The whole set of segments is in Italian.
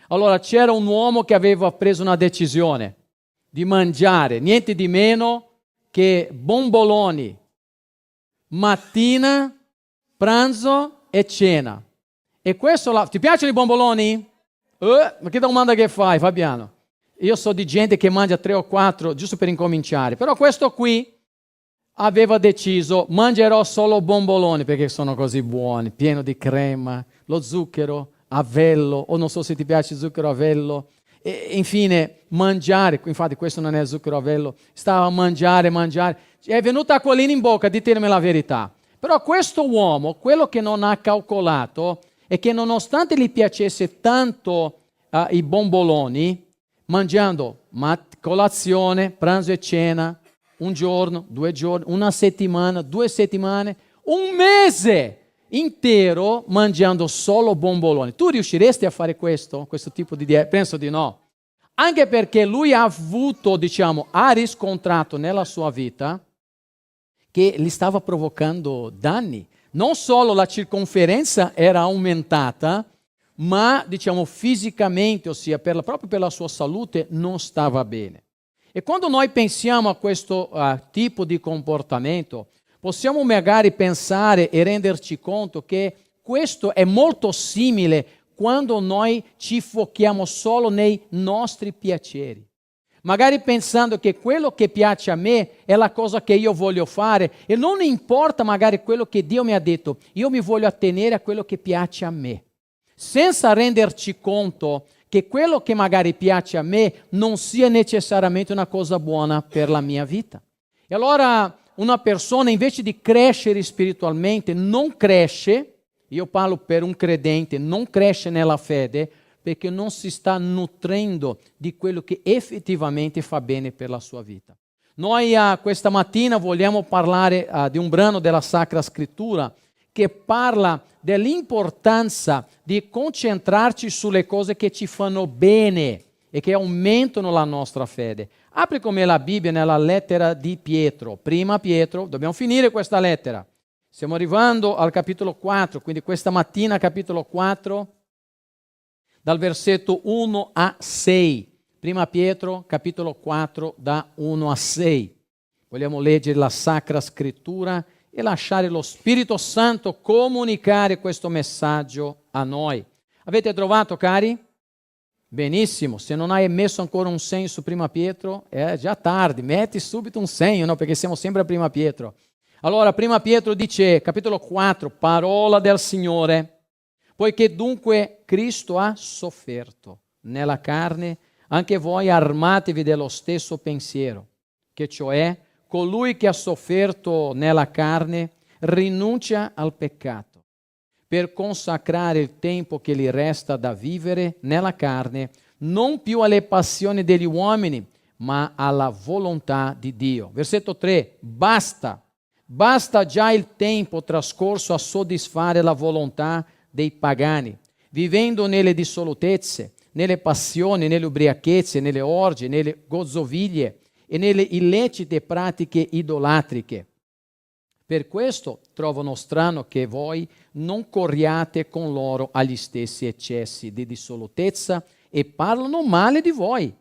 Allora c'era un uomo che aveva preso una decisione di mangiare niente di meno che bomboloni, mattina, pranzo e cena. E questo ti piacciono i bomboloni? Ma che domanda che fai, Fabiano? Io so di gente che mangia 3 o 4 giusto per incominciare, però questo qui aveva deciso: mangerò solo bomboloni perché sono così buoni, pieno di crema, lo zucchero a velo, o non so se ti piace il zucchero a velo. E infine mangiare, infatti questo non è zucchero a velo, stava a mangiare, è venuta acquolina in bocca, ditemi la verità. Però questo uomo, quello che non ha calcolato è che nonostante gli piacesse tanto i bomboloni, mangiando colazione, pranzo e cena, un giorno, 2 giorni, una settimana, 2 settimane, un mese intero mangiando solo bomboloni. Tu riusciresti a fare questo tipo di dieta? Penso di no. Anche perché lui ha avuto, ha riscontrato nella sua vita che gli stava provocando danni. Non solo la circonferenza era aumentata, ma fisicamente, ossia proprio per la sua salute, non stava bene. E quando noi pensiamo a questo tipo di comportamento, possiamo magari pensare e renderci conto che questo è molto simile quando noi ci fochiamo solo nei nostri piaceri. Magari pensando che quello che piace a me è la cosa che io voglio fare e non importa magari quello che Dio mi ha detto, io mi voglio attenere a quello che piace a me, senza renderci conto che quello che magari piace a me non sia necessariamente una cosa buona per la mia vita. E allora una persona invece di crescere spiritualmente non cresce, io parlo per un credente, non cresce nella fede perché non si sta nutrendo di quello che effettivamente fa bene per la sua vita. Noi questa mattina vogliamo parlare di un brano della Sacra Scrittura che parla dell'importanza di concentrarci sulle cose che ci fanno bene e che aumentano la nostra fede. Apri con me la Bibbia nella lettera di Pietro. Prima Pietro, dobbiamo finire questa lettera. Stiamo arrivando al capitolo 4, quindi questa mattina capitolo 4, dal versetto 1 a 6. Prima Pietro, capitolo 4, da 1 a 6. Vogliamo leggere la Sacra Scrittura e lasciare lo Spirito Santo comunicare questo messaggio a noi. Avete trovato, cari? Benissimo, se non hai messo ancora un segno su Prima Pietro, è già tardi, metti subito un segno, no? Perché siamo sempre a Prima Pietro. Allora, Prima Pietro dice, capitolo 4, parola del Signore, poiché dunque Cristo ha sofferto nella carne, anche voi armatevi dello stesso pensiero, che cioè colui che ha sofferto nella carne rinuncia al peccato, per consacrare il tempo che gli resta da vivere nella carne, non più alle passioni degli uomini, ma alla volontà di Dio. Versetto 3, basta già il tempo trascorso a soddisfare la volontà dei pagani, vivendo nelle dissolutezze, nelle passioni, nelle ubriachezze, nelle orge, nelle gozzoviglie e nelle illecite pratiche idolatriche. Per questo trovano strano che voi non corriate con loro agli stessi eccessi di dissolutezza e parlano male di voi.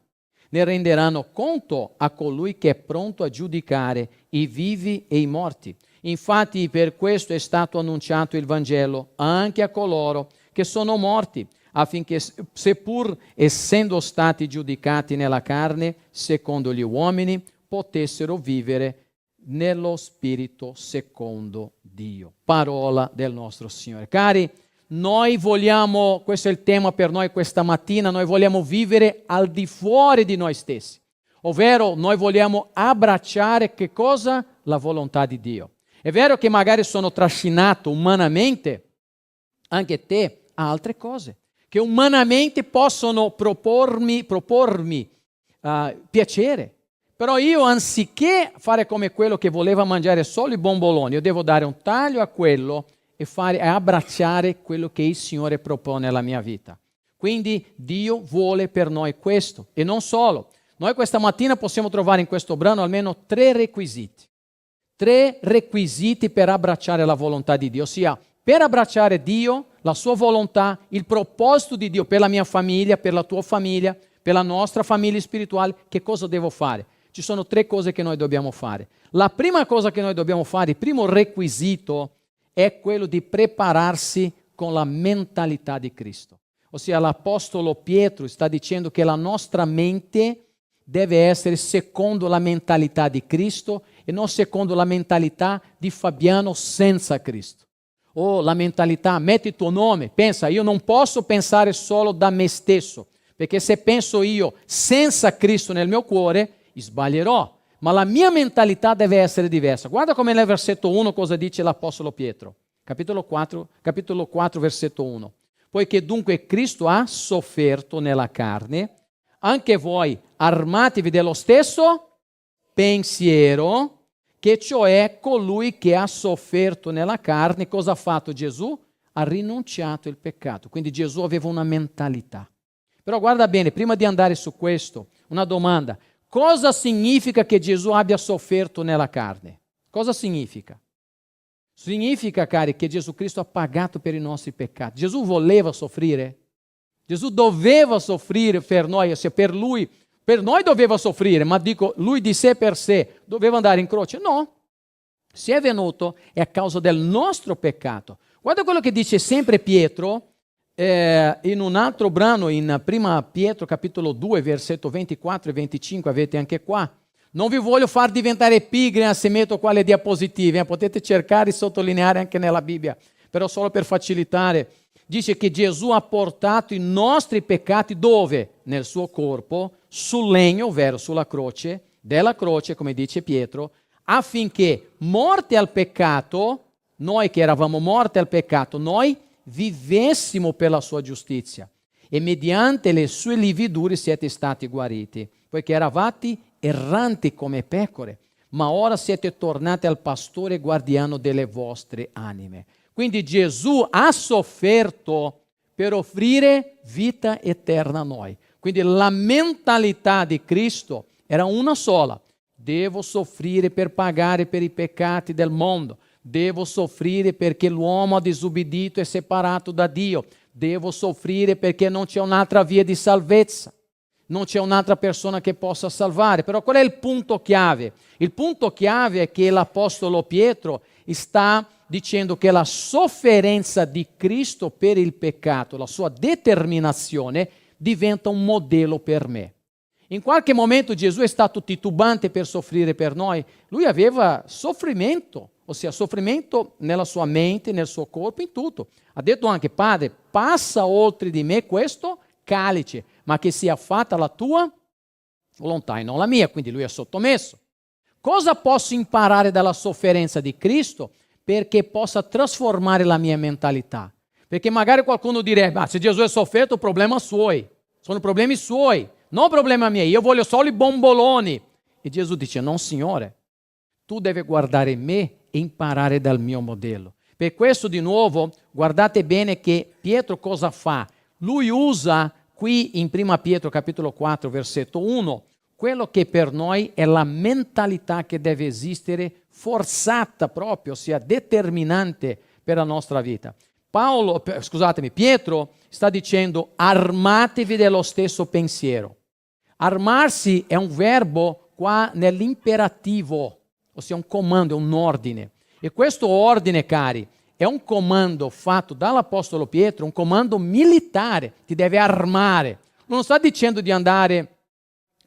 Ne renderanno conto a colui che è pronto a giudicare i vivi e i morti. Infatti per questo è stato annunciato il Vangelo anche a coloro che sono morti, affinché seppur essendo stati giudicati nella carne, secondo gli uomini, potessero vivere nello Spirito secondo Dio. Parola del nostro Signore. Cari, noi vogliamo, questo è il tema per noi questa mattina, noi vogliamo vivere al di fuori di noi stessi, ovvero noi vogliamo abbracciare che cosa? La volontà di Dio. È vero che magari sono trascinato umanamente, anche te, a altre cose, che umanamente possono propormi piacere. Però io, anziché fare come quello che voleva mangiare solo i bomboloni, io devo dare un taglio a quello e abbracciare quello che il Signore propone alla mia vita. Quindi Dio vuole per noi questo. E non solo. Noi questa mattina possiamo trovare in questo brano almeno 3 requisiti. 3 requisiti per abbracciare la volontà di Dio. Ossia, per abbracciare Dio, la sua volontà, il proposito di Dio per la mia famiglia, per la tua famiglia, per la nostra famiglia spirituale, che cosa devo fare? Ci sono 3 cose che noi dobbiamo fare. La prima cosa che noi dobbiamo fare, il primo requisito, è quello di prepararsi con la mentalità di Cristo. Ossia l'Apostolo Pietro sta dicendo che la nostra mente deve essere secondo la mentalità di Cristo e non secondo la mentalità di Fabiano senza Cristo. O la mentalità, metti il tuo nome, pensa, io non posso pensare solo da me stesso, perché se penso io senza Cristo nel mio cuore, sbaglierò. Ma la mia mentalità deve essere diversa. Guarda come nel versetto 1 cosa dice l'Apostolo Pietro. Capitolo 4, versetto 1. Poiché dunque Cristo ha sofferto nella carne, anche voi armatevi dello stesso pensiero, che cioè colui che ha sofferto nella carne, cosa ha fatto Gesù? Ha rinunciato al peccato. Quindi Gesù aveva una mentalità. Però guarda bene, prima di andare su questo, una domanda. Cosa significa che Gesù abbia sofferto nella carne? Cosa significa? Significa, cari, che Gesù Cristo ha pagato per i nostri peccati. Gesù voleva soffrire? Gesù doveva soffrire per noi, ossia per lui, per noi doveva soffrire, ma dico, lui di sé per sé doveva andare in croce? No, se è venuto è a causa del nostro peccato. Guarda quello che dice sempre Pietro in un altro brano, in 1 Pietro capitolo 2, versetto 24 e 25, avete anche qua. Non vi voglio far diventare pigri se metto quale diapositive, potete cercare di sottolineare anche nella Bibbia, però solo per facilitare. Dice che Gesù ha portato i nostri peccati dove? Nel suo corpo, sul legno, ovvero sulla croce, della croce, come dice Pietro, affinché morti al peccato, noi che eravamo morti al peccato, noi vivessimo per la sua giustizia e mediante le sue lividure siete stati guariti, poiché eravate erranti come pecore, ma ora siete tornati al pastore guardiano delle vostre anime. Quindi Gesù ha sofferto per offrire vita eterna a noi. Quindi la mentalità di Cristo era una sola. Devo soffrire per pagare per i peccati del mondo. Devo soffrire perché l'uomo ha disobbedito e separato da Dio. Devo soffrire perché non c'è un'altra via di salvezza. Non c'è un'altra persona che possa salvare. Però qual è il punto chiave? Il punto chiave è che l'Apostolo Pietro sta dicendo che la sofferenza di Cristo per il peccato, la sua determinazione, diventa un modello per me. In qualche momento Gesù è stato titubante per soffrire per noi. Lui aveva soffrimento, ossia soffrimento nella sua mente, nel suo corpo, in tutto. Ha detto anche, Padre, passa oltre di me questo calice, ma che sia fatta la tua volontà e non la mia. Quindi lui è sottomesso. Cosa posso imparare dalla sofferenza di Cristo perché possa trasformare la mia mentalità? Perché magari qualcuno direbbe, se Gesù è sofferto, problema suoi. Sono problemi suoi, non problema miei. Io voglio solo i bomboloni. E Gesù dice, no signore, tu devi guardare me e imparare dal mio modello. Per questo di nuovo, guardate bene che Pietro cosa fa? Lui usa qui in 1 Pietro capitolo 4 versetto 1 quello che per noi è la mentalità che deve esistere forzata proprio, ossia determinante per la nostra vita. Pietro sta dicendo armatevi dello stesso pensiero. Armarsi è un verbo qua nell'imperativo, ossia un comando, è un ordine. E questo ordine, cari, è un comando fatto dall'Apostolo Pietro, un comando militare, ti deve armare. Non sta dicendo di andare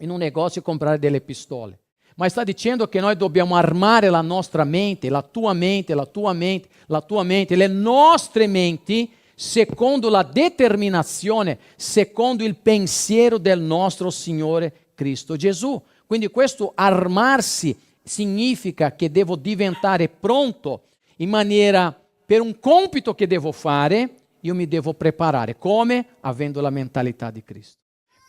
in un negozio e comprare delle pistole, ma sta dicendo che noi dobbiamo armare la nostra mente, la tua mente, la tua mente, la tua mente, le nostre menti, secondo la determinazione, secondo il pensiero del nostro Signore Cristo Gesù. Quindi questo armarsi significa che devo diventare pronto in maniera, per un compito che devo fare, io mi devo preparare. Come? Avendo la mentalità di Cristo.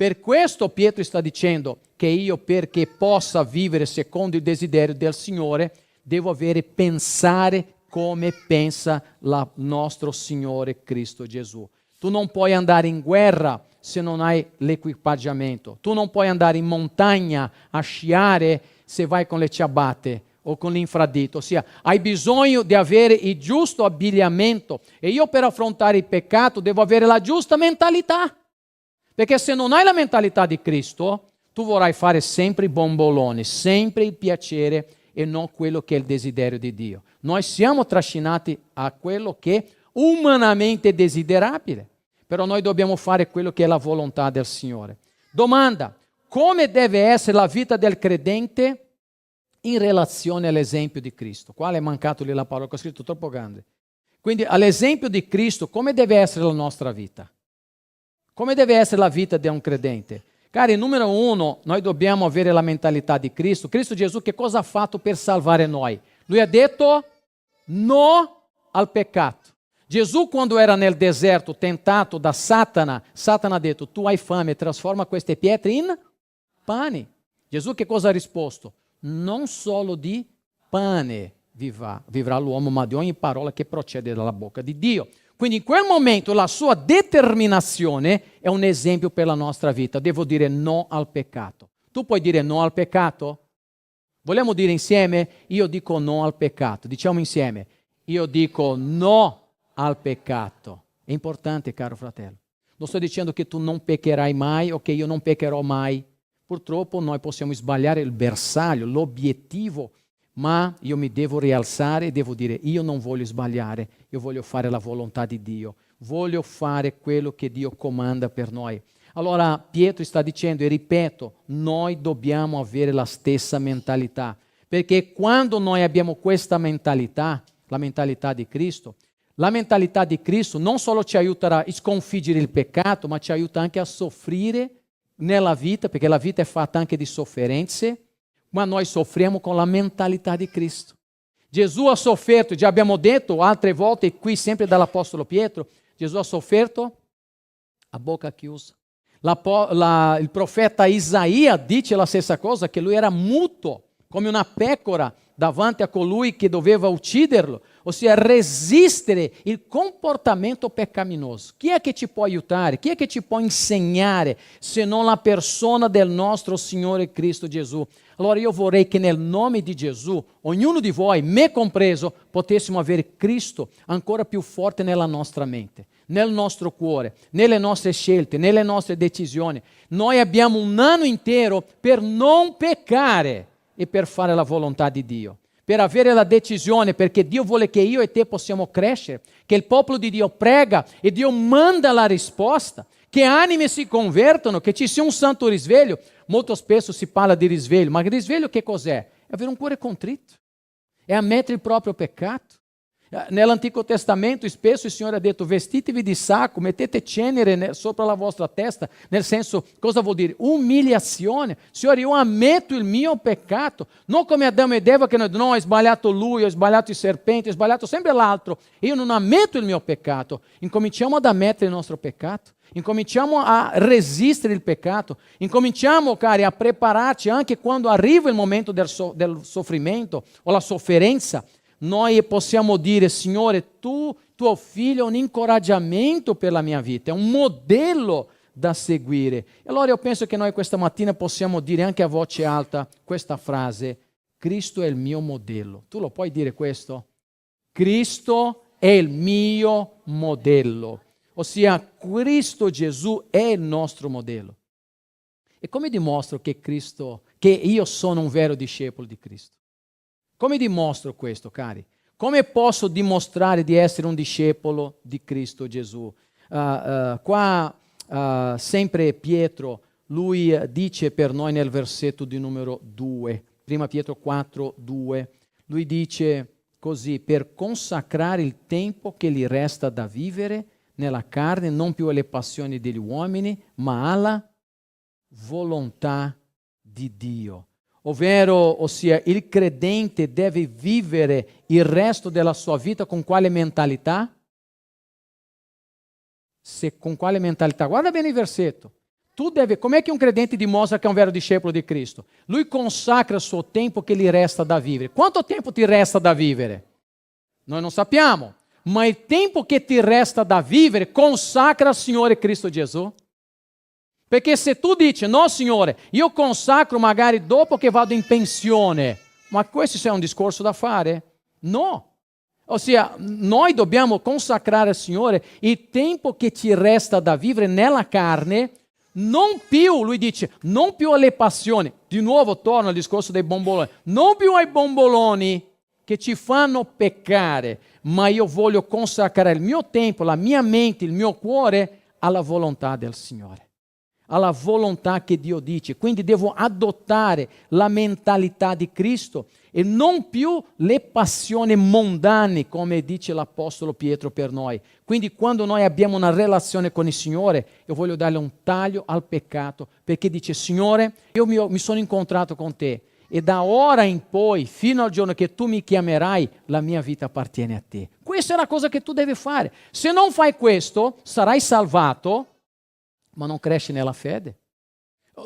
Per questo Pietro sta dicendo che io, perché possa vivere secondo il desiderio del Signore, devo pensare come pensa il nostro Signore Cristo Gesù. Tu non puoi andare in guerra se non hai l'equipaggiamento. Tu non puoi andare in montagna a sciare se vai con le ciabatte o con l'infradito, ossia hai bisogno di avere il giusto abbigliamento e io per affrontare il peccato devo avere la giusta mentalità, perché se non hai la mentalità di Cristo tu vorrai fare sempre i bomboloni, sempre il piacere e non quello che è il desiderio di Dio. Noi siamo trascinati a quello che è umanamente desiderabile, però noi dobbiamo fare quello che è la volontà del Signore. Domanda: come deve essere la vita del credente in relazione all'esempio di Cristo? Qua è mancato lì la parola, che ho scritto troppo grande. Quindi all'esempio di Cristo, come deve essere la nostra vita? Come deve essere la vita di un credente? Cari, numero uno, noi dobbiamo avere la mentalità di Cristo. Cristo Gesù che cosa ha fatto per salvare noi? Lui ha detto no al peccato. Gesù quando era nel deserto tentato da Satana, Satana ha detto tu hai fame, trasforma queste pietre in pane. Gesù che cosa ha risposto? Non solo di pane vivrà l'uomo, ma di ogni parola che procede dalla bocca di Dio. Quindi in quel momento la sua determinazione è un esempio per la nostra vita. Devo dire no al peccato. Tu puoi dire no al peccato? Vogliamo dire insieme? Io dico no al peccato. Diciamo insieme. Io dico no al peccato. È importante, caro fratello. Non sto dicendo che tu non peccherai mai o che io non peccherò mai. Purtroppo noi possiamo sbagliare il bersaglio, l'obiettivo, ma io mi devo rialzare e devo dire io non voglio sbagliare, io voglio fare la volontà di Dio, voglio fare quello che Dio comanda per noi. Allora Pietro sta dicendo, e ripeto, noi dobbiamo avere la stessa mentalità, perché quando noi abbiamo questa mentalità, la mentalità di Cristo, la mentalità di Cristo non solo ci aiuterà a sconfiggere il peccato, ma ci aiuta anche a soffrire nella vita, perché la vita è fatta anche di sofferenze, ma noi soffriamo con la mentalità di Cristo. Gesù ha sofferto, già abbiamo detto altre volte, qui sempre dall'Apostolo Pietro, Gesù ha sofferto a bocca chiusa. Il profeta Isaia dice la stessa cosa, che lui era muto, come una pecora, davanti a colui che doveva ucciderlo, ossia resistere il comportamento peccaminoso. Chi è che ci può aiutare? Chi è che ci può insegnare se non la persona del nostro Signore Cristo Gesù? Allora io vorrei che nel nome di Gesù, ognuno di voi, me compreso, potessimo avere Cristo ancora più forte nella nostra mente, nel nostro cuore, nelle nostre scelte, nelle nostre decisioni. Noi abbiamo un anno intero per non peccare e per fare la volontà di Dio, per avere la decisione, perché Dio vuole che io e te possiamo crescere, che il popolo di Dio prega e Dio manda la risposta, che anime si convertano, che ci sia un santo risveglio. Molto spesso si parla di risveglio, ma il risveglio che cos'è? È avere un cuore contrito, è ammettere il proprio peccato. Nell'Antico Testamento spesso il Signore ha detto vestitevi di sacco, mettete cenere sopra la vostra testa, nel senso, cosa vuol dire? Umiliazione. Signore, io ammetto il mio peccato, non come Adamo ed Eva che no, è sbagliato lui, è sbagliato il serpente, è sbagliato sempre l'altro, e io non ammetto il mio peccato. Incominciamo ad ammettere il nostro peccato, incominciamo a resistere il peccato, incominciamo, cari, a prepararci anche quando arriva il momento del soffrimento o la sofferenza. Noi possiamo dire, Signore, tu, tuo figlio, è un incoraggiamento per la mia vita, è un modello da seguire. E allora io penso che noi questa mattina possiamo dire anche a voce alta questa frase, Cristo è il mio modello. Tu lo puoi dire questo? Cristo è il mio modello. Ossia, Cristo Gesù è il nostro modello. E come dimostro che io sono un vero discepolo di Cristo? Come dimostro questo, cari? Come posso dimostrare di essere un discepolo di Cristo Gesù? Sempre Pietro, lui dice per noi nel versetto di numero 2, 1 Pietro 4, 2, lui dice così, per consacrare il tempo che gli resta da vivere nella carne, non più alle passioni degli uomini, ma alla volontà di Dio. Ossia, il credente deve vivere il resto della sua vita con quale mentalità? Con quale mentalità? Guarda bene il versetto. Com'è che un credente dimostra che è un vero discepolo di Cristo? Lui consacra il suo tempo che gli resta da vivere. Quanto tempo ti resta da vivere? Noi non sappiamo, ma il tempo che ti resta da vivere consacra al Signore Cristo Gesù. Perché se tu dici, no Signore, io consacro magari dopo che vado in pensione, Ma questo è un discorso da fare? No. Ossia, noi dobbiamo consacrare al Signore il tempo che ci resta da vivere nella carne, non più, lui dice, non più alle passioni. Di nuovo torna al discorso dei bomboloni. Non più ai bomboloni che ci fanno peccare, ma io voglio consacrare il mio tempo, la mia mente, il mio cuore alla volontà del Signore, alla volontà che Dio dice. Quindi devo adottare la mentalità di Cristo e non più le passioni mondane, come dice l'Apostolo Pietro per noi. Quindi quando noi abbiamo una relazione con il Signore, io voglio darle un taglio al peccato, perché dice, Signore, io mi sono incontrato con te e da ora in poi, fino al giorno che tu mi chiamerai, la mia vita appartiene a te. Questa è la cosa che tu devi fare. Se non fai questo, sarai salvato, ma non cresci nella fede.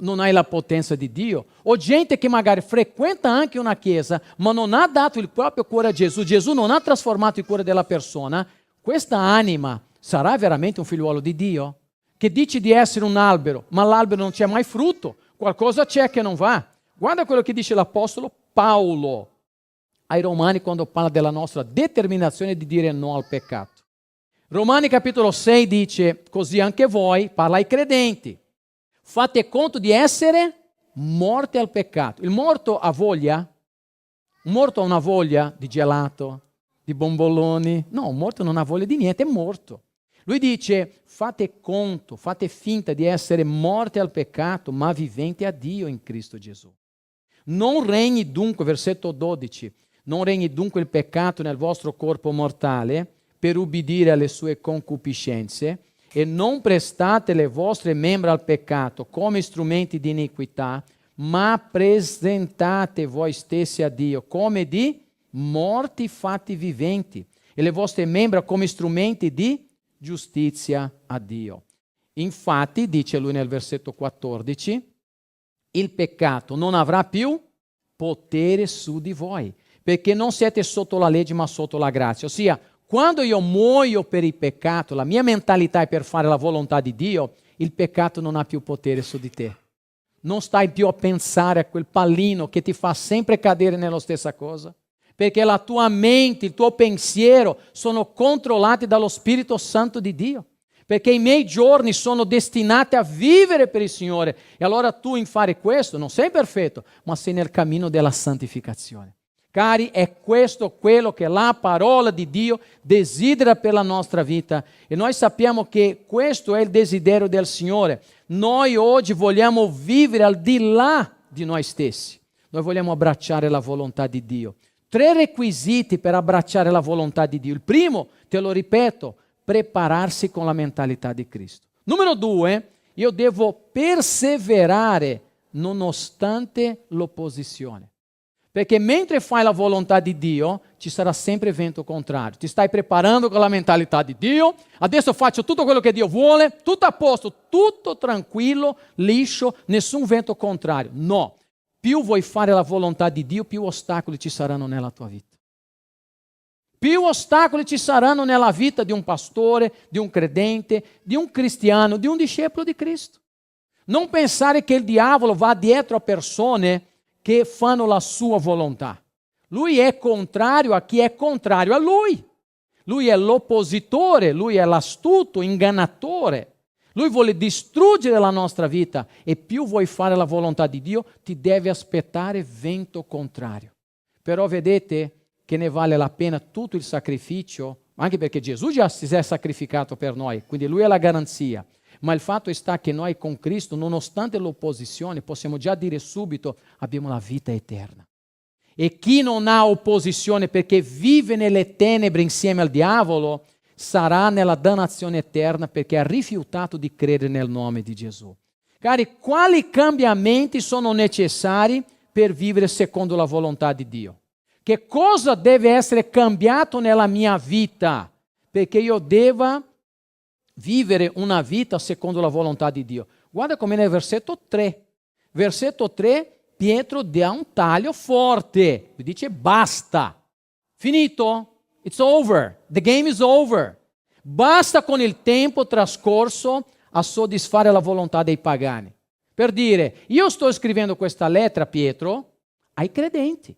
Non hai la potenza di Dio. O gente che magari frequenta anche una chiesa, ma non ha dato il proprio cuore a Gesù, Gesù non ha trasformato il cuore della persona, questa anima sarà veramente un figliuolo di Dio? Che dice di essere un albero, ma l'albero non c'è mai frutto, qualcosa c'è che non va. Guarda quello che dice l'Apostolo Paolo ai Romani quando parla della nostra determinazione di dire no al peccato. Romani capitolo 6 dice, così anche voi, parla ai credenti, fate conto di essere morti al peccato. Il morto ha voglia? Un morto ha una voglia di gelato, di bomboloni? No, un morto non ha voglia di niente, è morto. Lui dice, fate conto, fate finta di essere morti al peccato, ma viventi a Dio in Cristo Gesù. Non regni dunque, versetto 12, non regni dunque il peccato nel vostro corpo mortale per ubbidire alle sue concupiscenze e non prestate le vostre membra al peccato come strumenti di iniquità, ma presentate voi stessi a Dio come di morti fatti viventi e le vostre membra come strumenti di giustizia a Dio. Infatti, dice lui nel versetto 14, il peccato non avrà più potere su di voi, perché non siete sotto la legge ma sotto la grazia. Ossia, quando io muoio per il peccato, la mia mentalità è per fare la volontà di Dio, il peccato non ha più potere su di te. Non stai più a pensare a quel pallino che ti fa sempre cadere nella stessa cosa, perché la tua mente, il tuo pensiero sono controllati dallo Spirito Santo di Dio. Perché i miei giorni sono destinati a vivere per il Signore. E allora tu in fare questo non sei perfetto, ma sei nel cammino della santificazione. Cari, è questo quello che la parola di Dio desidera per la nostra vita. E noi sappiamo che questo è il desiderio del Signore. Noi oggi vogliamo vivere al di là di noi stessi. Noi vogliamo abbracciare la volontà di Dio. 3 requisiti per abbracciare la volontà di Dio. Il primo, te lo ripeto, prepararsi con la mentalità di Cristo. Numero 2, io devo perseverare nonostante l'opposizione. Perché mentre fai la volontà di Dio, ci sarà sempre vento contrario. Ti stai preparando con la mentalità di Dio, adesso faccio tutto quello che Dio vuole, tutto a posto, tutto tranquillo, liscio, nessun vento contrario. No, più vuoi fare la volontà di Dio, più ostacoli ci saranno nella tua vita. Più ostacoli ci saranno nella vita di un pastore, di un credente, di un cristiano, di un discepolo di Cristo. Non pensare che il diavolo va dietro a persone che fanno la sua volontà. Lui è contrario a chi è contrario a lui. Lui è l'oppositore, lui è l'astuto, ingannatore. Lui vuole distruggere la nostra vita e più vuoi fare la volontà di Dio, ti devi aspettare vento contrario. Però vedete che ne vale la pena tutto il sacrificio, anche perché Gesù già si è sacrificato per noi, quindi Lui è la garanzia. Ma il fatto sta che noi con Cristo, nonostante l'opposizione, possiamo già dire subito, abbiamo la vita eterna. E chi non ha opposizione perché vive nelle tenebre insieme al diavolo, sarà nella dannazione eterna perché ha rifiutato di credere nel nome di Gesù. Cari, quali cambiamenti sono necessari per vivere secondo la volontà di Dio? Che cosa deve essere cambiato nella mia vita perché io debba vivere una vita secondo la volontà di Dio? Guarda come nel versetto 3. Versetto 3, Pietro dà un taglio forte. Lui dice basta. Finito. It's over. The game is over. Basta con il tempo trascorso a soddisfare la volontà dei pagani. Per dire, io sto scrivendo questa lettera, Pietro, ai credenti.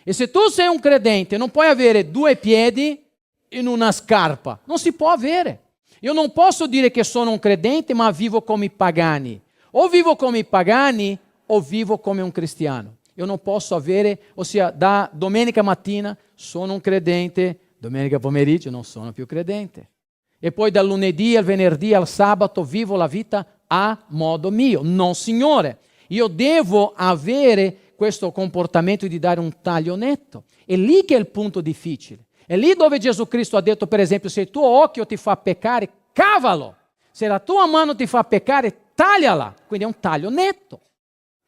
E se tu sei un credente, non puoi avere 2 piedi in una scarpa. Non si può avere. Io non posso dire che sono un credente, ma vivo come i pagani. O vivo come i pagani, o vivo come un cristiano. Io non posso avere, ossia da domenica mattina sono un credente, domenica pomeriggio non sono più credente. E poi dal lunedì al venerdì al sabato vivo la vita a modo mio. No, Signore. Io devo avere questo comportamento di dare un taglio netto. È lì che è il punto difficile. È lì dove Gesù Cristo ha detto, per esempio, se il tuo occhio ti fa peccare, cavalo. Se la tua mano ti fa peccare, tagliala. Quindi è un taglio netto.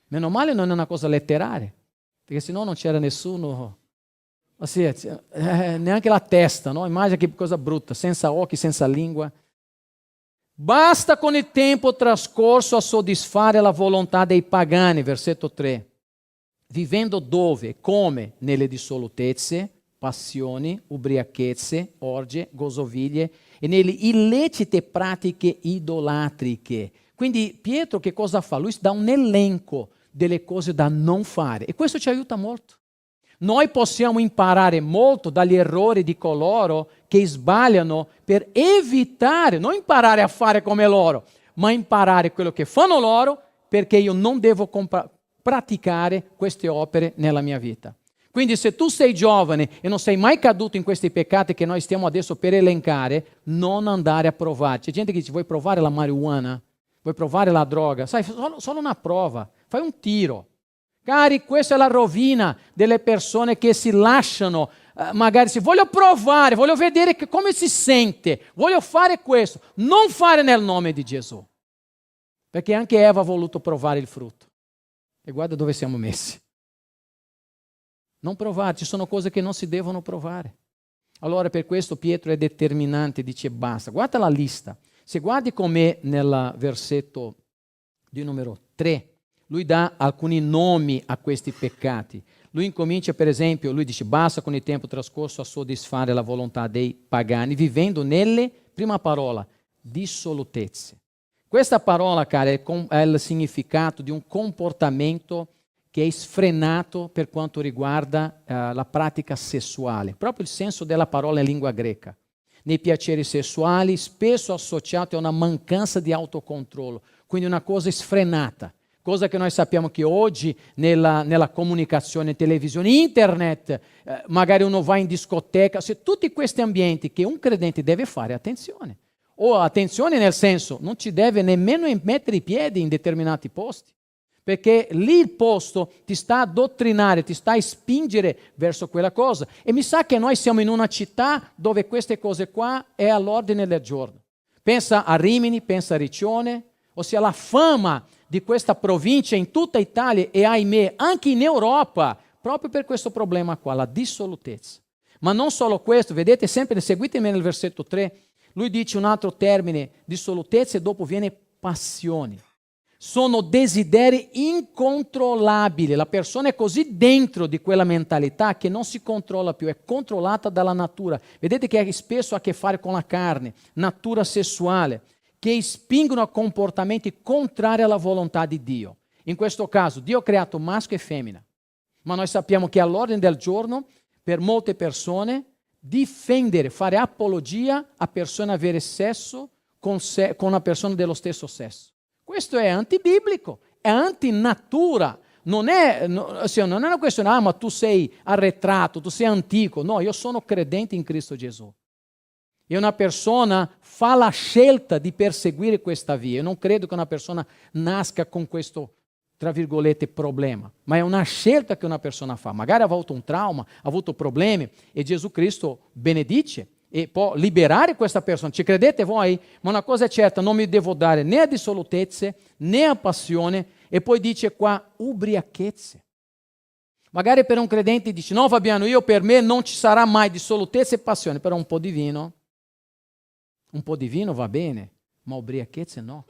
Meno male non è una cosa letteraria, perché sennò non c'era nessuno, neanche la testa, no? Immagina che cosa brutta, senza occhi, senza lingua. Basta con il tempo trascorso a soddisfare la volontà dei pagani, versetto 3, vivendo dove, come, nelle dissolutezze, passioni, ubriachezze, orge, gosoviglie e nelle illecite pratiche idolatriche. Quindi Pietro che cosa fa? Lui dà un elenco delle cose da non fare e questo ci aiuta molto. Noi possiamo imparare molto dagli errori di coloro che sbagliano per evitare, non imparare a fare come loro, ma imparare quello che fanno loro perché io non devo praticare queste opere nella mia vita. Quindi se tu sei giovane e non sei mai caduto in questi peccati che noi stiamo adesso per elencare, non andare a provare. C'è gente che dice vuoi provare la marijuana? Vuoi provare la droga? Sai, solo una prova, fai un tiro. Cari, questa è la rovina delle persone che si lasciano, magari si voglio provare, voglio vedere come si sente, voglio fare questo. Non fare nel nome di Gesù. Perché anche Eva ha voluto provare il frutto. E guarda dove siamo messi. Non provare, ci sono cose che non si devono provare. Allora per questo Pietro è determinante, dice basta. Guarda la lista. Se guardi com'è nel versetto di numero 3, lui dà alcuni nomi a questi peccati. Lui incomincia, per esempio, lui dice basta con il tempo trascorso a soddisfare la volontà dei pagani, vivendo nelle, prima parola, dissolutezze. Questa parola, cara, è il significato di un comportamento che è sfrenato per quanto riguarda la pratica sessuale. Proprio il senso della parola in lingua greca. Nei piaceri sessuali, spesso associato a una mancanza di autocontrollo, quindi una cosa sfrenata. Cosa che noi sappiamo che oggi nella comunicazione, televisione, internet, magari uno va in discoteca, se tutti questi ambienti che un credente deve fare attenzione. O attenzione nel senso, non ci deve nemmeno mettere i piedi in determinati posti, perché lì il posto ti sta a dottrinare, ti sta a spingere verso quella cosa. E mi sa che noi siamo in una città dove queste cose qua è all'ordine del giorno. Pensa a Rimini, pensa a Riccione, ossia la fama di questa provincia in tutta Italia e ahimè anche in Europa, proprio per questo problema qua, la dissolutezza. Ma non solo questo, vedete sempre, seguitemi nel versetto 3, lui dice un altro termine, dissolutezza, e dopo viene passioni. Sono desideri incontrollabili, la persona è così dentro di quella mentalità che non si controlla più, è controllata dalla natura. Vedete che spesso ha a che fare con la carne, natura sessuale, che spingono a comportamenti contrari alla volontà di Dio. In questo caso Dio ha creato maschio e femmina, ma noi sappiamo che all'ordine del giorno per molte persone difendere, fare apologia a persone avere sesso con una persona dello stesso sesso. Questo è antibiblico, è antinatura. Non è una questione, ma tu sei arretrato, tu sei antico. No, io sono credente in Cristo Gesù. E una persona fa la scelta di perseguire questa via. Io non credo che una persona nasca con questo, tra virgolette, problema, ma è una scelta che una persona fa. Magari ha avuto un trauma, ha avuto problemi e Gesù Cristo benedice e può liberare questa persona. Ci credete voi? Ma una cosa è certa, non mi devo dare né a dissolutezze né a passione. E poi dice qua ubriachezze. Magari per un credente dice no Fabiano, io per me non ci sarà mai dissolutezze e passione, però un po' di vino va bene, ma ubriachezze no.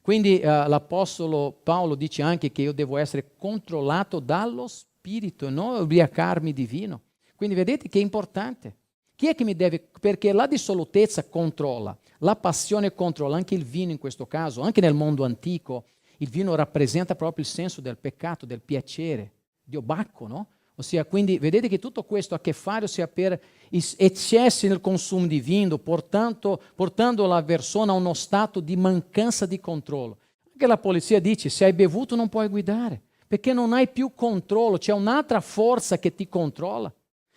Quindi l'Apostolo Paolo dice anche che io devo essere controllato dallo Spirito e non ubriacarmi di vino. Quindi vedete che è importante. Chi è che mi deve? Perché la dissolutezza controlla, la passione controlla, anche il vino in questo caso, anche nel mondo antico, il vino rappresenta proprio il senso del peccato, del piacere, di Bacco, no? Ossia, quindi vedete che tutto questo ha a che fare per eccessi nel consumo di vino, portando la persona a uno stato di mancanza di controllo. Anche la polizia dice, se hai bevuto non puoi guidare, perché non hai più controllo, c'è un'altra forza che ti controlla.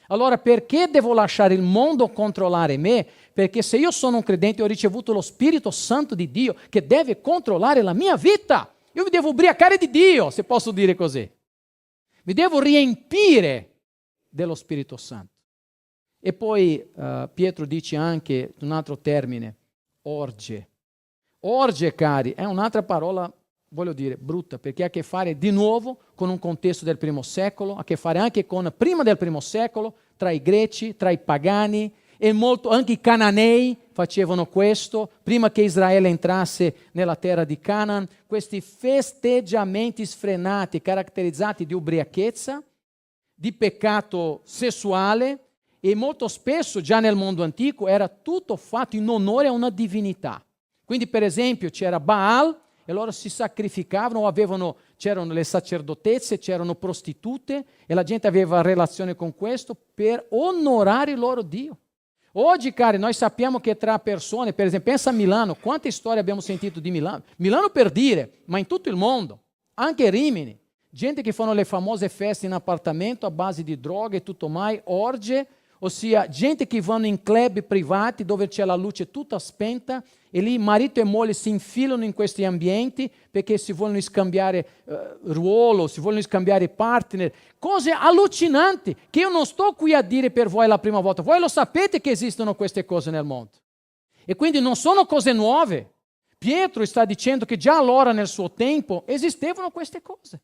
Allora perché devo lasciare il mondo controllare me? Perché se io sono un credente ho ricevuto lo Spirito Santo di Dio che deve controllare la mia vita. Io mi devo ubriacare di Dio, se posso dire così. Mi devo riempire dello Spirito Santo. E poi Pietro dice anche un altro termine, orge. Orge, cari, è un'altra parola, voglio dire, brutta, perché ha a che fare di nuovo con un contesto del primo secolo, ha a che fare anche con prima del primo secolo, tra i greci, tra i pagani, e anche i cananei facevano questo, prima che Israele entrasse nella terra di Canaan, questi festeggiamenti sfrenati, caratterizzati di ubriachezza, di peccato sessuale, e molto spesso già nel mondo antico era tutto fatto in onore a una divinità. Quindi per esempio c'era Baal, e loro si sacrificavano, c'erano le sacerdotesse, c'erano prostitute, e la gente aveva relazione con questo per onorare il loro Dio. Oggi, cari, noi sappiamo che tra persone, per esempio, pensa a Milano, quante storie abbiamo sentito di Milano? Milano per dire, ma in tutto il mondo, anche Rimini, gente che fanno le famose feste in appartamento a base di droghe e tutto mai, orge, ossia gente che vanno in club privati dove c'è la luce tutta spenta e lì marito e moglie si infilano in questi ambienti perché si vogliono scambiare ruolo, si vogliono scambiare partner, cose allucinanti che io non sto qui a dire per voi la prima volta, voi lo sapete che esistono queste cose nel mondo e quindi non sono cose nuove. Pietro sta dicendo che già allora nel suo tempo esistevano queste cose.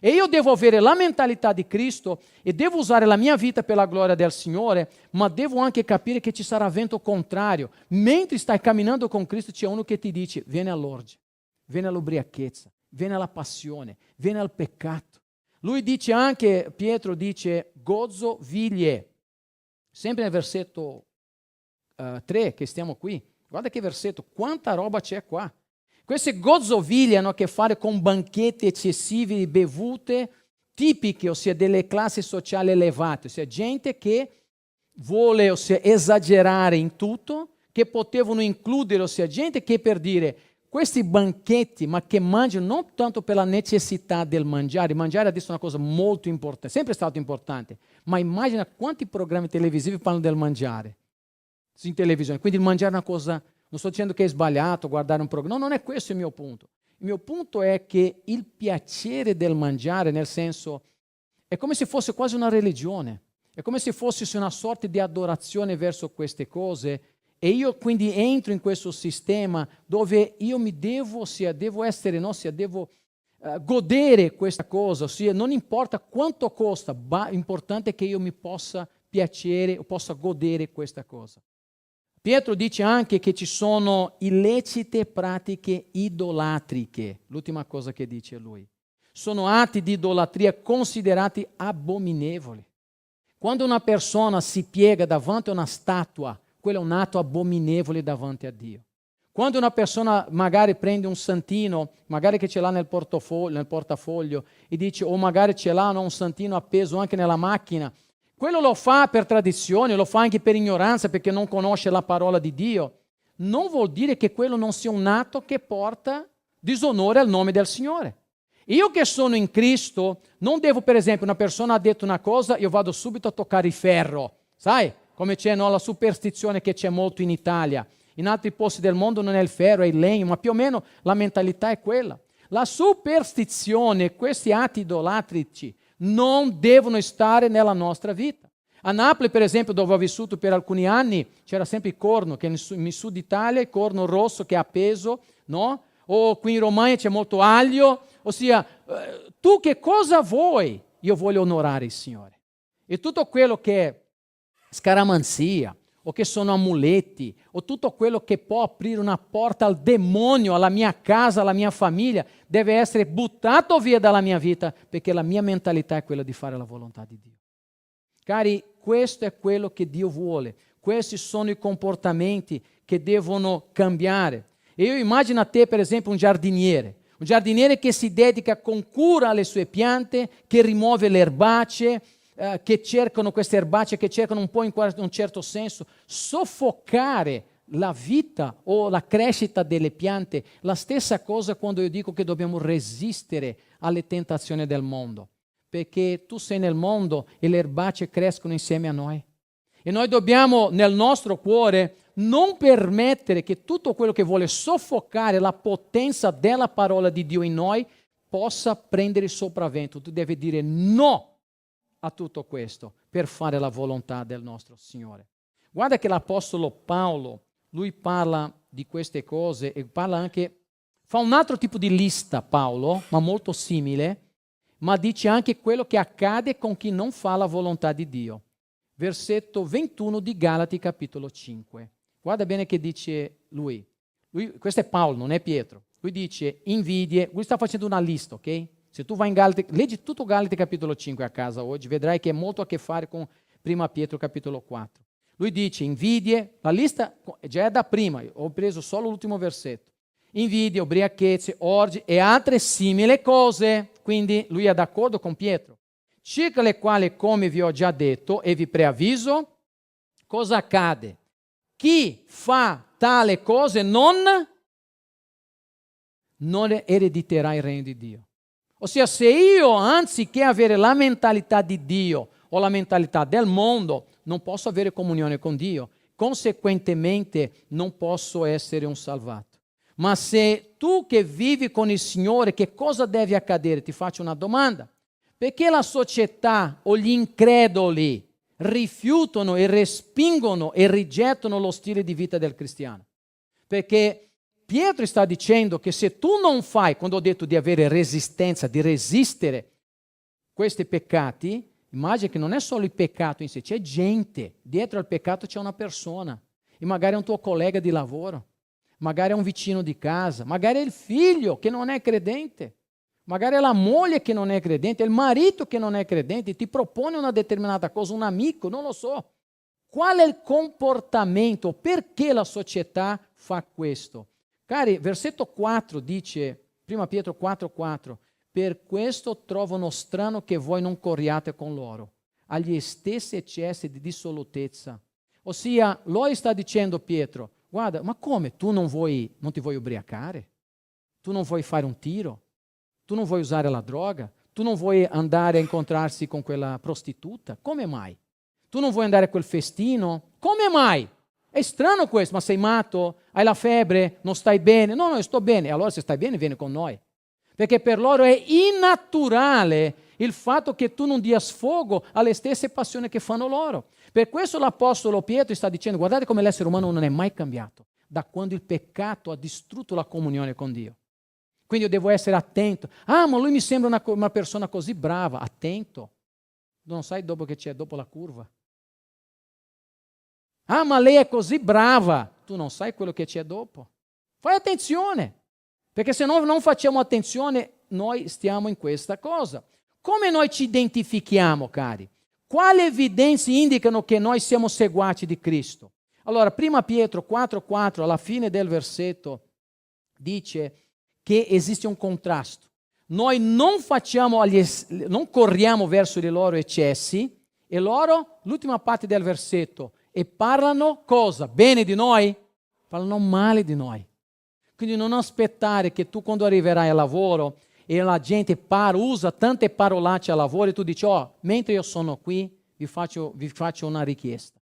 E io devo avere la mentalità di Cristo e devo usare la mia vita per la gloria del Signore, ma devo anche capire che ci sarà vento contrario. Mentre stai camminando con Cristo c'è uno che ti dice vieni all'orgia, vieni all'ubriachezza, vieni alla passione, vieni al peccato. Lui dice anche, Pietro dice, gozzo viglie. Sempre nel versetto 3 che stiamo qui. Guarda che versetto, quanta roba c'è qua. Queste gozzoviglie hanno a che fare con banchetti eccessivi di bevute tipiche, ossia delle classi sociali elevate, ossia gente che vuole esagerare in tutto, che potevano includere, ossia gente che per dire questi banchetti, ma che mangiano non tanto per la necessità del mangiare, mangiare adesso è una cosa molto importante, sempre stato importante, ma immagina quanti programmi televisivi parlano del mangiare in televisione, quindi il mangiare è una cosa... Non sto dicendo che è sbagliato guardare un programma, no, non è questo il mio punto. Il mio punto è che il piacere del mangiare, nel senso, è come se fosse quasi una religione, è come se fosse una sorta di adorazione verso queste cose e io quindi entro in questo sistema dove io mi devo godere questa cosa, ossia non importa quanto costa, l'importante è che io mi possa piacere o possa godere questa cosa. Pietro dice anche che ci sono illecite pratiche idolatriche, l'ultima cosa che dice lui. Sono atti di idolatria considerati abominevoli. Quando una persona si piega davanti a una statua, quello è un atto abominevole davanti a Dio. Quando una persona magari prende un santino, magari che ce l'ha nel portafoglio, e dice, o magari ce l'ha un santino appeso anche nella macchina, quello lo fa per tradizione, lo fa anche per ignoranza perché non conosce la parola di Dio. Non vuol dire che quello non sia un atto che porta disonore al nome del Signore. Io che sono in Cristo non devo, per esempio, una persona ha detto una cosa, io vado subito a toccare il ferro. Sai, come c'è la superstizione che c'è molto in Italia. In altri posti del mondo non è il ferro, è il legno, ma più o meno la mentalità è quella. La superstizione, questi atti idolatrici, non devono stare nella nostra vita. A Napoli, per esempio, dove ho vissuto per alcuni anni, c'era sempre il corno, che in Sud Italia il corno rosso che è appeso, no? O qui in Romagna c'è molto aglio, ossia, tu che cosa vuoi? Io voglio onorare il Signore. E tutto quello che è scaramanzia, o che sono amuletti, o tutto quello che può aprire una porta al demonio, alla mia casa, alla mia famiglia, deve essere buttato via dalla mia vita, perché la mia mentalità è quella di fare la volontà di Dio. Cari, questo è quello che Dio vuole, questi sono i comportamenti che devono cambiare. E io immagino a te, per esempio, un giardiniere che si dedica con cura alle sue piante, che rimuove le erbacee, che cercano, queste erbacee che cercano un po' in un certo senso, soffocare la vita o la crescita delle piante. La stessa cosa quando io dico che dobbiamo resistere alle tentazioni del mondo, perché tu sei nel mondo e le erbacee crescono insieme a noi. E noi dobbiamo nel nostro cuore non permettere che tutto quello che vuole soffocare la potenza della parola di Dio in noi possa prendere il sopravvento. Tu devi dire no a tutto questo per fare la volontà del nostro Signore. Guarda che l'Apostolo Paolo, lui parla di queste cose e parla anche, fa un altro tipo di lista Paolo, ma molto simile, ma dice anche quello che accade con chi non fa la volontà di Dio. Versetto 21 di Galati capitolo 5. Guarda bene che dice lui. Questo è Paolo, non è Pietro. Lui dice invidie, lui sta facendo una lista, ok? Se tu vai in Galati, leggi tutto Galati capitolo 5 a casa oggi, vedrai che ha molto a che fare con 1 Pietro capitolo 4. Lui dice invidie, la lista già è da prima, ho preso solo l'ultimo versetto. Invidie, ubriachezze, orgi e altre simili cose. Quindi lui è d'accordo con Pietro. Circa le quali, come vi ho già detto e vi preavviso, cosa accade? Chi fa tale cose non erediterà il regno di Dio. Ossia, se io, anziché avere la mentalità di Dio o la mentalità del mondo, non posso avere comunione con Dio, conseguentemente non posso essere un salvato. Ma se tu che vivi con il Signore, che cosa deve accadere? Ti faccio una domanda. Perché la società o gli increduli rifiutano e respingono e rigettano lo stile di vita del cristiano? Perché Pietro sta dicendo che se tu non fai, quando ho detto di avere resistenza, di resistere questi peccati, immagina che non è solo il peccato in sé, c'è gente, dietro al peccato c'è una persona, e magari è un tuo collega di lavoro, magari è un vicino di casa, magari è il figlio che non è credente, magari è la moglie che non è credente, è il marito che non è credente, ti propone una determinata cosa, un amico, non lo so. Qual è il comportamento? Perché la società fa questo? Cari, versetto 4 dice, 1 Pietro 4,4, per questo trovano strano che voi non corriate con loro, agli stessi eccessi di dissolutezza. Ossia, lui sta dicendo Pietro, guarda, ma come? Tu non ti vuoi ubriacare? Tu non vuoi fare un tiro? Tu non vuoi usare la droga? Tu non vuoi andare a incontrarsi con quella prostituta? Come mai? Tu non vuoi andare a quel festino? Come mai? È strano questo, ma sei matto? Hai la febbre? Non stai bene? No, io sto bene. Allora se stai bene vieni con noi. Perché per loro è innaturale il fatto che tu non dia sfogo alle stesse passioni che fanno loro. Per questo l'Apostolo Pietro sta dicendo, guardate come l'essere umano non è mai cambiato da quando il peccato ha distrutto la comunione con Dio. Quindi io devo essere attento. Ah, ma lui mi sembra una persona così brava. Attento. Non sai dopo che c'è dopo la curva. Ah, ma lei è così brava. Tu non sai quello che c'è dopo. Fai attenzione. Perché se no non facciamo attenzione, noi stiamo in questa cosa. Come noi ci identifichiamo, cari? Quali evidenze indicano che noi siamo seguaci di Cristo? Allora, 1 Pietro 4,4, alla fine del versetto, dice che esiste un contrasto. Noi non corriamo verso i loro eccessi e loro, l'ultima parte del versetto, e parlano cosa? Bene di noi? Parlano male di noi. Quindi non aspettare che tu quando arriverai al lavoro e la gente usa tante parolacce al lavoro e tu dici, mentre io sono qui vi faccio una richiesta.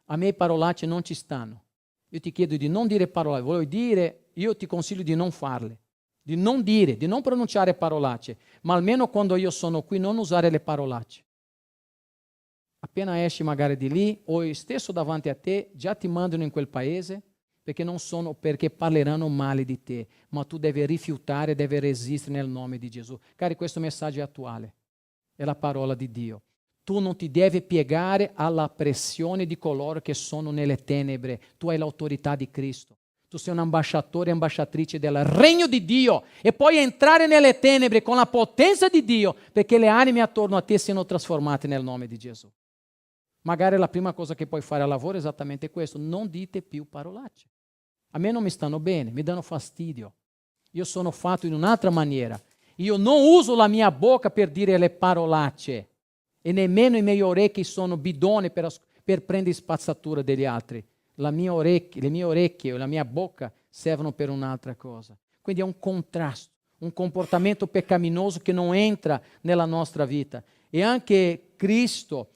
A me parolacce non ci stanno. Io ti chiedo di non dire parolacce, io ti consiglio di non farle, di non pronunciare parolacce, ma almeno quando io sono qui non usare le parolacce. Appena esci magari di lì o stesso davanti a te, già ti mandano in quel paese perché parleranno male di te, ma tu devi rifiutare, devi resistere nel nome di Gesù. Cari, questo messaggio è attuale, è la parola di Dio. Tu non ti devi piegare alla pressione di coloro che sono nelle tenebre, tu hai l'autorità di Cristo. Tu sei un ambasciatore e ambasciatrice del regno di Dio e puoi entrare nelle tenebre con la potenza di Dio perché le anime attorno a te siano trasformate nel nome di Gesù. Magari la prima cosa che puoi fare al lavoro è esattamente questo, non dite più parolacce. A me non mi stanno bene, mi danno fastidio. Io sono fatto in un'altra maniera. Io non uso la mia bocca per dire le parolacce. E nemmeno i miei orecchi sono bidoni per prendere spazzatura degli altri. Le mie orecchie o la mia bocca servono per un'altra cosa. Quindi è un contrasto, un comportamento peccaminoso che non entra nella nostra vita. E anche Cristo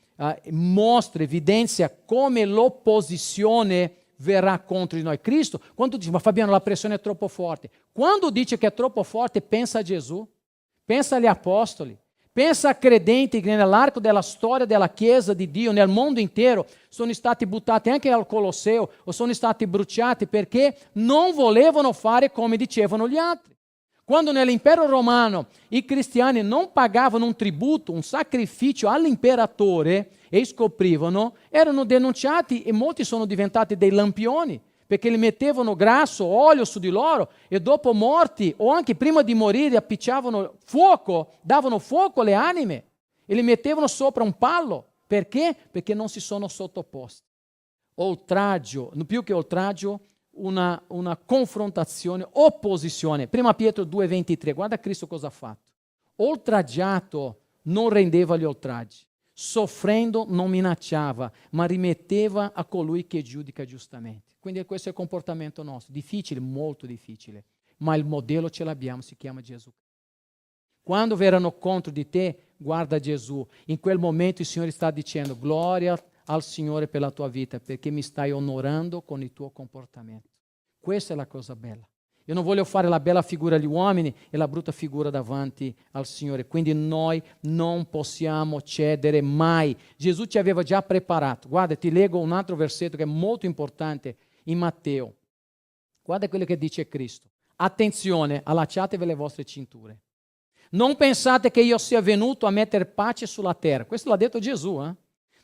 mostra, evidenzia come l'opposizione verrà contro di noi. Cristo, quando dice, ma Fabiano, la pressione è troppo forte. Quando dice che è troppo forte, pensa a Gesù, pensa agli apostoli, pensa a credenti che nell'arco della storia della Chiesa di Dio, nel mondo intero, sono stati buttati anche al Colosseo o sono stati bruciati perché non volevano fare come dicevano gli altri. Quando nell'impero romano i cristiani non pagavano un tributo, un sacrificio all'imperatore e scoprivano, erano denunciati e molti sono diventati dei lampioni perché li mettevano grasso, olio su di loro e dopo morti o anche prima di morire appicciavano fuoco, davano fuoco alle anime e li mettevano sopra un palo. Perché? Perché non si sono sottoposti. Oltraggio, più che oltraggio, una confrontazione, opposizione. Prima Pietro 2,23, guarda Cristo cosa ha fatto. Oltraggiato non rendeva gli oltraggi, soffrendo non minacciava, ma rimetteva a colui che giudica giustamente. Quindi questo è il comportamento nostro, difficile, molto difficile, ma il modello ce l'abbiamo, si chiama Gesù. Quando verranno contro di te, guarda Gesù. In quel momento il Signore sta dicendo, gloria al Signore per la tua vita, perché mi stai onorando con il tuo comportamento. Questa è la cosa bella. Io non voglio fare la bella figura agli uomini e la brutta figura davanti al Signore. Quindi noi non possiamo cedere mai. Gesù ci aveva già preparato. Guarda, ti leggo un altro versetto che è molto importante in Matteo. Guarda quello che dice Cristo. Attenzione, allacciatevi le vostre cinture. Non pensate che io sia venuto a mettere pace sulla terra. Questo l'ha detto Gesù,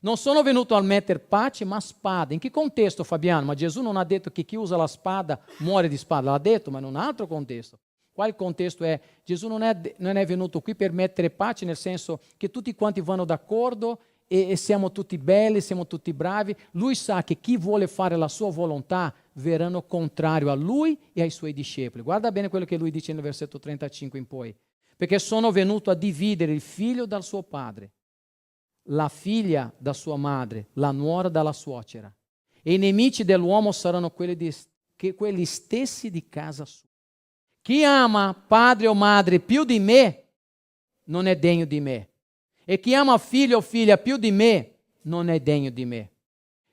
Non sono venuto a mettere pace, ma spada. In che contesto, Fabiano? Ma Gesù non ha detto che chi usa la spada muore di spada. L'ha detto, ma in un altro contesto. Qual contesto è? Gesù non è venuto qui per mettere pace, nel senso che tutti quanti vanno d'accordo e siamo tutti belli, siamo tutti bravi. Lui sa che chi vuole fare la sua volontà verranno contrario a lui e ai suoi discepoli. Guarda bene quello che lui dice nel versetto 35 in poi. Perché sono venuto a dividere il figlio dal suo padre, la figlia da sua madre, la nuora dalla suocera. E i nemici dell'uomo saranno quelli stessi di casa sua. Chi ama padre o madre più di me non è degno di me. E chi ama figlio o figlia più di me non è degno di me.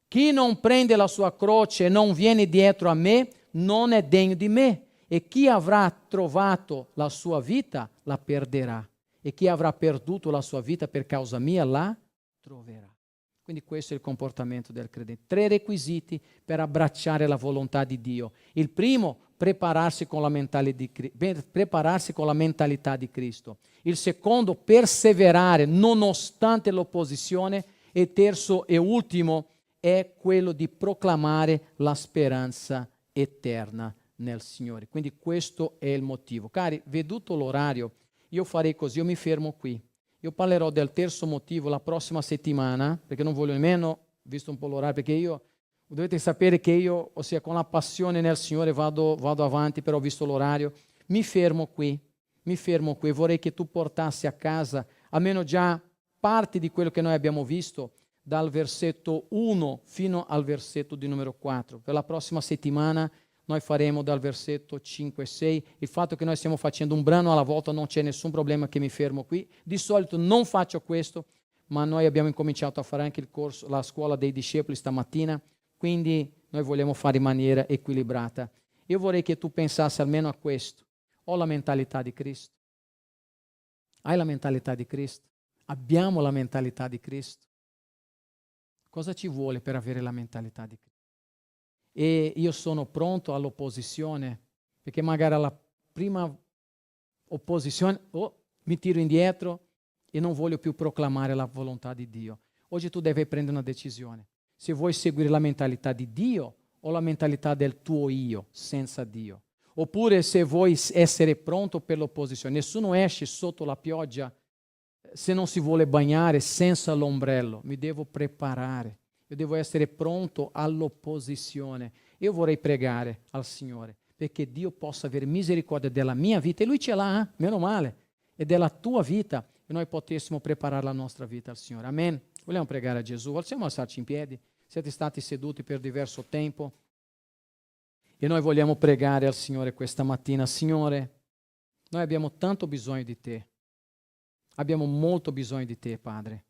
Chi non prende la sua croce e non viene dietro a me non è degno di me. E chi avrà trovato la sua vita la perderà. E chi avrà perduto la sua vita per causa mia la troverà. Quindi questo è il comportamento del credente. 3 requisiti per abbracciare la volontà di Dio. Il primo, prepararsi con la mentalità di Cristo. Il secondo, perseverare nonostante l'opposizione. E terzo e ultimo è quello di proclamare la speranza eterna nel Signore. Quindi questo è il motivo. Cari, veduto l'orario, io farei così, io mi fermo qui. Io parlerò del terzo motivo la prossima settimana, perché non voglio nemmeno, visto un po' l'orario, perché dovete sapere che io, ossia con la passione nel Signore vado avanti, però visto l'orario, mi fermo qui, vorrei che tu portassi a casa almeno già parte di quello che noi abbiamo visto, dal versetto 1 fino al versetto di numero 4. Per la prossima settimana noi faremo dal versetto 5 e 6. Il fatto che noi stiamo facendo un brano alla volta non c'è nessun problema che mi fermo qui. Di solito non faccio questo, ma noi abbiamo incominciato a fare anche il corso, la scuola dei discepoli stamattina, quindi noi vogliamo fare in maniera equilibrata. Io vorrei che tu pensassi almeno a questo. Ho la mentalità di Cristo? Hai la mentalità di Cristo? Abbiamo la mentalità di Cristo? Cosa ci vuole per avere la mentalità di Cristo? E io sono pronto all'opposizione, perché magari alla prima opposizione mi tiro indietro e non voglio più proclamare la volontà di Dio. Oggi tu devi prendere una decisione. Se vuoi seguire la mentalità di Dio o la mentalità del tuo io senza Dio. Oppure se vuoi essere pronto per l'opposizione. Nessuno esce sotto la pioggia se non si vuole bagnare senza l'ombrello. Mi devo preparare. Io devo essere pronto all'opposizione. Io vorrei pregare al Signore perché Dio possa avere misericordia della mia vita, e Lui ce l'ha, meno male, e della tua vita, e noi potessimo preparare la nostra vita al Signore. Amen. Vogliamo pregare a Gesù? Possiamo alzarci in piedi? Siete stati seduti per diverso tempo e noi vogliamo pregare al Signore questa mattina. Signore, noi abbiamo tanto bisogno di Te. Abbiamo molto bisogno di Te, Padre.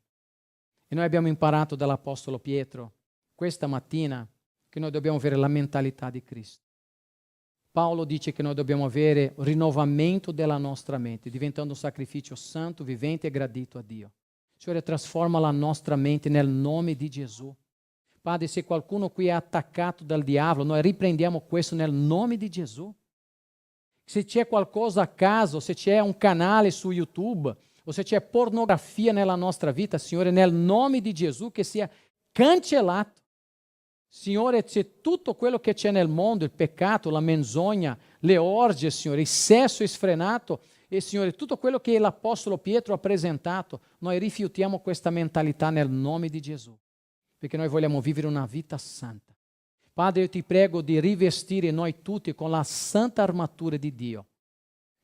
E noi abbiamo imparato dall'Apostolo Pietro questa mattina che noi dobbiamo avere la mentalità di Cristo. Paolo dice che noi dobbiamo avere rinnovamento della nostra mente, diventando un sacrificio santo, vivente e gradito a Dio. Signore, trasforma la nostra mente nel nome di Gesù. Padre, se qualcuno qui è attaccato dal diavolo, noi riprendiamo questo nel nome di Gesù. Se c'è qualcosa a caso, se c'è un canale su YouTube, o se c'è pornografia nella nostra vita, Signore, nel nome di Gesù, che sia cancellato. Signore, c'è tutto quello che c'è nel mondo, il peccato, la menzogna, le orge, Signore, il sesso sfrenato, e Signore, tutto quello che l'Apostolo Pietro ha presentato, noi rifiutiamo questa mentalità nel nome di Gesù, perché noi vogliamo vivere una vita santa. Padre, io ti prego di rivestire noi tutti con la santa armatura di Dio,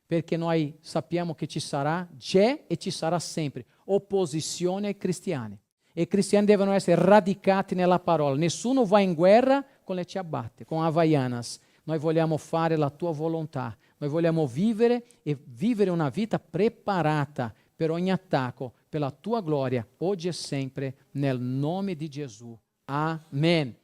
perché noi sappiamo che ci sarà, c'è e ci sarà sempre opposizione ai cristiani. E i cristiani devono essere radicati nella parola. Nessuno va in guerra con le ciabatte, con havaianas. Noi vogliamo fare la tua volontà. Noi vogliamo vivere e vivere una vita preparata per ogni attacco, per la tua gloria, oggi e sempre, nel nome di Gesù. Amen.